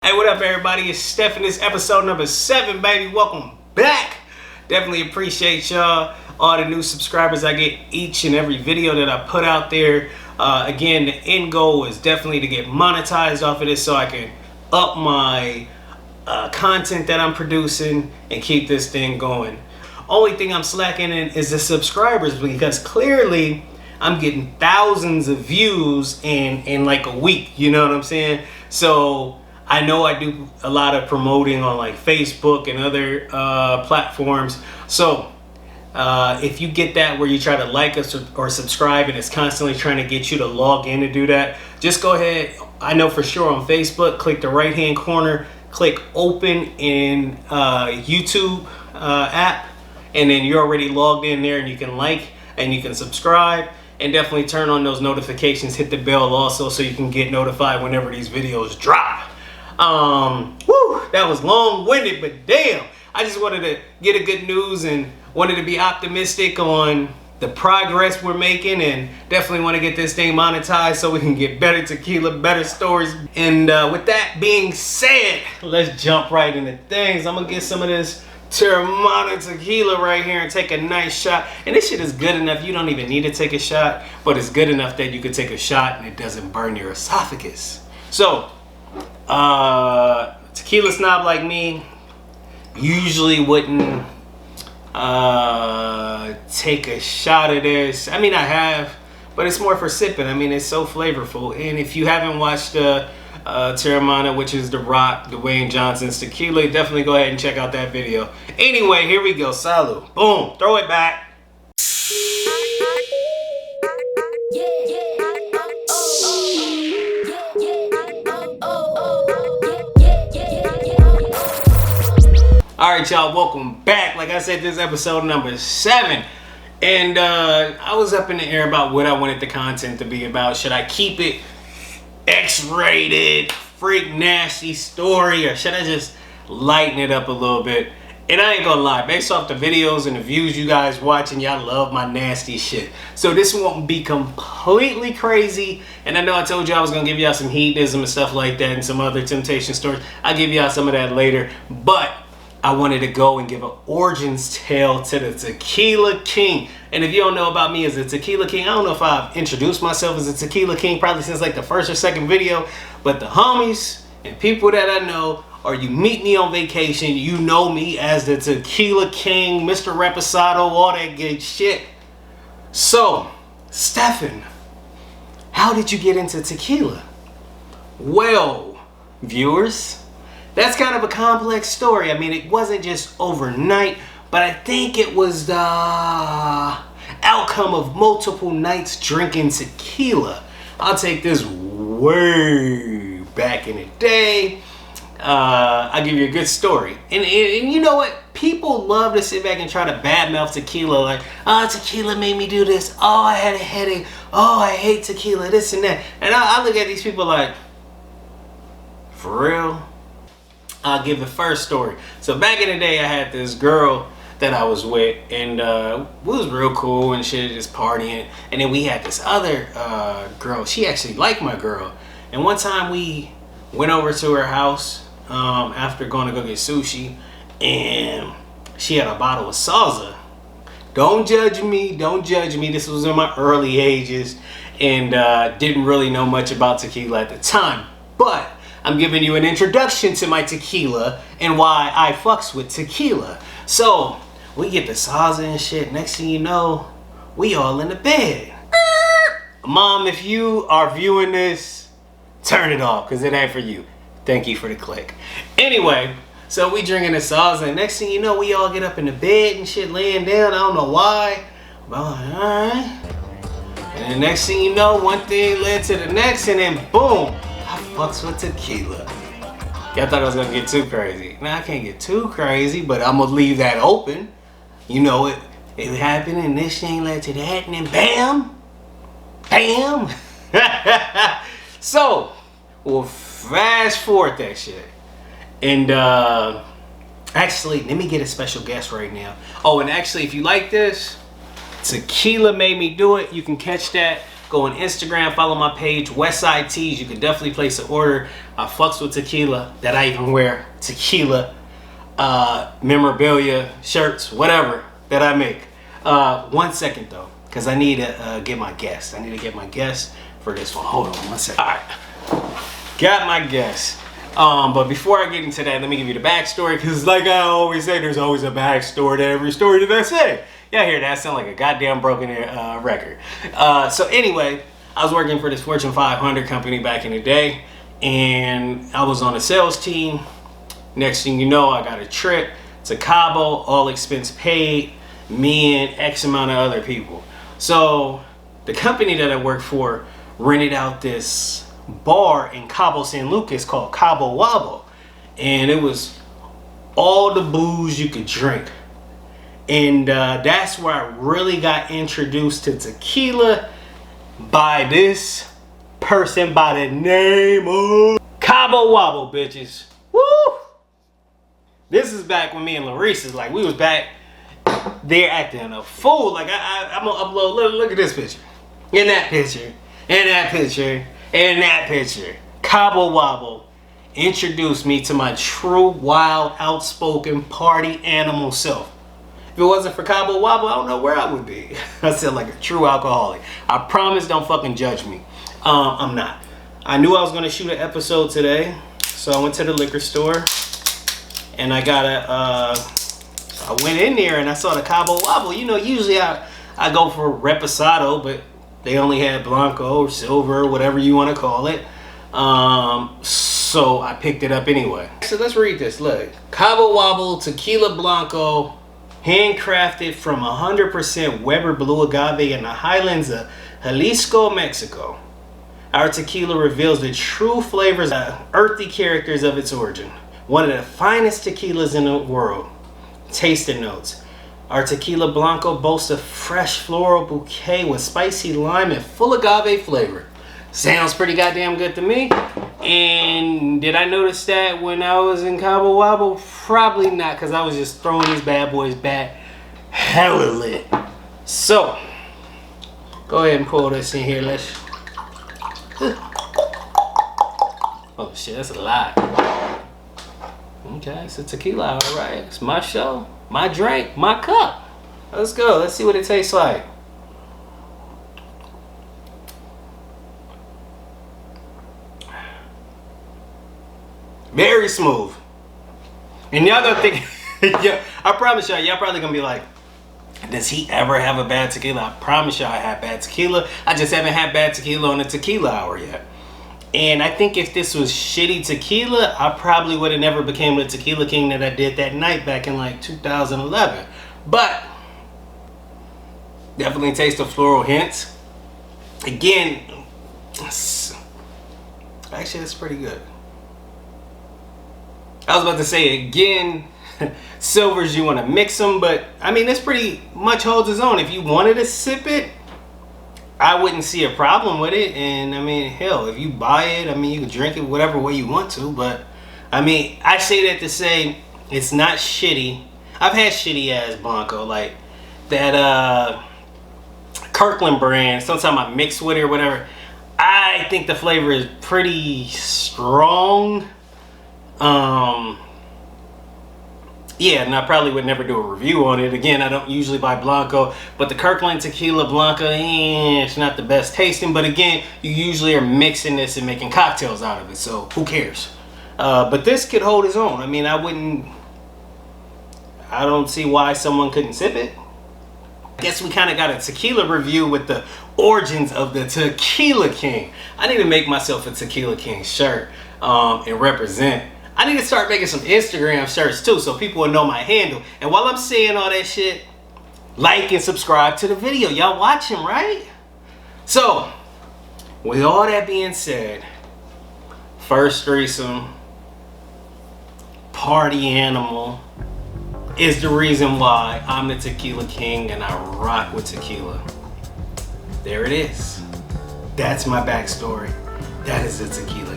Hey, what up, everybody? It's Steph. This episode number 7, baby. Welcome back. Definitely appreciate y'all, all the new subscribers I get each and every video that I put out there. Again, the end goal is definitely to get monetized off of this so I can up my content that I'm producing and keep this thing going. Only thing I'm slacking in is the subscribers, because clearly I'm getting thousands of views in like a week. You know what I'm saying? So I know I do a lot of promoting on like Facebook and other platforms. So if you get that where you try to like us or subscribe and it's constantly trying to get you to log in to do that, just go ahead. I know for sure on Facebook, click the right hand corner, click open in YouTube app, and then you're already logged in there and you can like and you can subscribe. And definitely turn on those notifications, hit the bell also so you can get notified whenever these videos drop. That was long-winded, but damn, I just wanted to get a good news and wanted to be optimistic on the progress we're making, and definitely want to get this thing monetized so we can get better tequila, better stories. And with that being said, let's jump right into things. I'm gonna get some of this Terramana tequila right here and take a nice shot. And this shit is good enough, you don't even need to take a shot, but it's good enough that you can take a shot and it doesn't burn your esophagus. So tequila snob like me usually wouldn't take a shot of this. I mean, I have, but it's more for sipping. I mean, it's so flavorful. And if you haven't watched Terramana, which is The Rock, Dwayne Johnson's tequila, definitely go ahead and check out that video. Anyway, here we go. Salud. Boom. Throw it back. Alright, y'all, welcome back. Like I said, this is episode number 7. And I was up in the air about what I wanted the content to be about. Should I keep it X-rated, freak nasty story, or should I just lighten it up a little bit? And I ain't gonna lie, based off the videos and the views you guys watching, y'all love my nasty shit. So this won't be completely crazy. And I know I told you I was gonna give y'all some hedonism and stuff like that and some other temptation stories. I'll give y'all some of that later. But I wanted to go and give an origins tale to the Tequila King. And if you don't know about me as a Tequila King, I don't know if I've introduced myself as a Tequila King probably since like the first or second video, but the homies and people that I know, or you meet me on vacation, you know me as the Tequila King, Mr. Reposado, all that good shit. So, Stefan, how did you get into tequila? Well, viewers, that's kind of a complex story. I mean, it wasn't just overnight, but I think it was the outcome of multiple nights drinking tequila. I'll take this way back in the day. I'll give you a good story. And you know what? People love to sit back and try to badmouth tequila. Like, oh, tequila made me do this. Oh, I had a headache. Oh, I hate tequila, this and that. And I look at these people like, for real? I'll give the first story. So back in the day, I had this girl that I was with, and we was real cool and shit, just partying. And then we had this other girl. She actually liked my girl. And one time we went over to her house after going to go get sushi, and she had a bottle of salsa. Don't judge me. Don't judge me. This was in my early ages, and didn't really know much about tequila at the time. But I'm giving you an introduction to my tequila and why I fucks with tequila. So, we get the salsa and shit. Next thing you know, we all in the bed. Mom, if you are viewing this, turn it off, because it ain't for you. Thank you for the click. Anyway, so we drinking the salsa, and next thing you know, we all get up in the bed and shit, laying down. I don't know why. But I'm like, alright. And the next thing you know, one thing led to the next, and then boom, I fucks with tequila. Y'all thought I was gonna get too crazy. Now I can't get too crazy, but I'm gonna leave that open. You know, it happened and this thing led to that, and then bam, bam. So, we'll fast forward that shit. And actually, let me get a special guest right now. Oh, and actually, if you like this, Tequila Made Me Do It. You can catch that go on Instagram, follow my page, Westside Tees. You can definitely place an order. I fucks with tequila, that I even wear tequila memorabilia, shirts, whatever that I make. 1 second though, because I need to get my guest. I need to get my guest for this one. Hold on 1 second. All right, got my guest. But before I get into that, let me give you the backstory, because like I always say, there's always a backstory to every story that I say. Y'all hear that? I sound like a goddamn broken record. So anyway, I was working for this Fortune 500 company back in the day, and I was on a sales team. Next thing you know, I got a trip to Cabo, all expense paid, me and X amount of other people. So the company that I worked for rented out this bar in Cabo San Lucas called Cabo Wabo, and it was all the booze you could drink. And that's where I really got introduced to tequila by this person by the name of Cabo Wabo, bitches. Woo! This is back when me and Larissa, like, we was back there acting a fool. Like, I'm gonna upload, look at this picture. In that picture, in that picture, in that picture. Cabo Wabo introduced me to my true, wild, outspoken party animal self. If it wasn't for Cabo Wabo, I don't know where I would be. I sound like a true alcoholic. I promise, don't fucking judge me. I'm not. I knew I was gonna shoot an episode today, so I went to the liquor store and I got I went in there and I saw the Cabo Wabo. You know, usually I go for Reposado, but they only had Blanco or Silver, whatever you want to call it. So I picked it up anyway. So let's read this. Look, Cabo Wabo Tequila Blanco, handcrafted from 100% Weber Blue Agave in the highlands of Jalisco, Mexico. Our tequila reveals the true flavors and earthy characters of its origin. One of the finest tequilas in the world. Tasting notes. Our Tequila Blanco boasts a fresh floral bouquet with spicy lime and full agave flavor. Sounds pretty goddamn good to me. And did I notice that when I was in Cabo Wabo? Probably not, because I was just throwing these bad boys back hella lit. So, go ahead and pour this in here. Let's... Oh shit, that's a lot. Okay, it's a tequila, all right. It's my show, my drink, my cup. Let's go. Let's see what it tastes like. Very smooth. And y'all gonna think, yeah, I promise y'all probably gonna be like, does he ever have a bad tequila? I promise y'all I have bad tequila. I just haven't had bad tequila on the tequila hour yet. And I think if this was shitty tequila, I probably would have never became the Tequila King that I did that night back in like 2011. But definitely taste the floral hints. Again, actually that's pretty good. I was about to say again, silvers, you want to mix them, but I mean, this pretty much holds its own. If you wanted to sip it, I wouldn't see a problem with it. And I mean, hell, if you buy it, I mean, you can drink it whatever way you want to. But I mean, I say that to say it's not shitty. I've had shitty ass Blanco, like that Kirkland brand. Sometimes I mix with it or whatever. I think the flavor is pretty strong. Yeah, and I probably would never do a review on it. Again, I don't usually buy Blanco, but the Kirkland Tequila Blanco, it's not the best tasting. But again, you usually are mixing this and making cocktails out of it, so who cares? But this could hold its own. I mean, I don't see why someone couldn't sip it. I guess we kind of got a tequila review with the origins of the Tequila King. I need to make myself a Tequila King shirt and represent. I need to start making some Instagram shirts too, so people will know my handle. And while I'm saying all that shit, like and subscribe to the video. Y'all watching, right? So, with all that being said, first threesome, party animal, is the reason why I'm the Tequila King and I rock with tequila. There it is. That's my backstory. That is the Tequila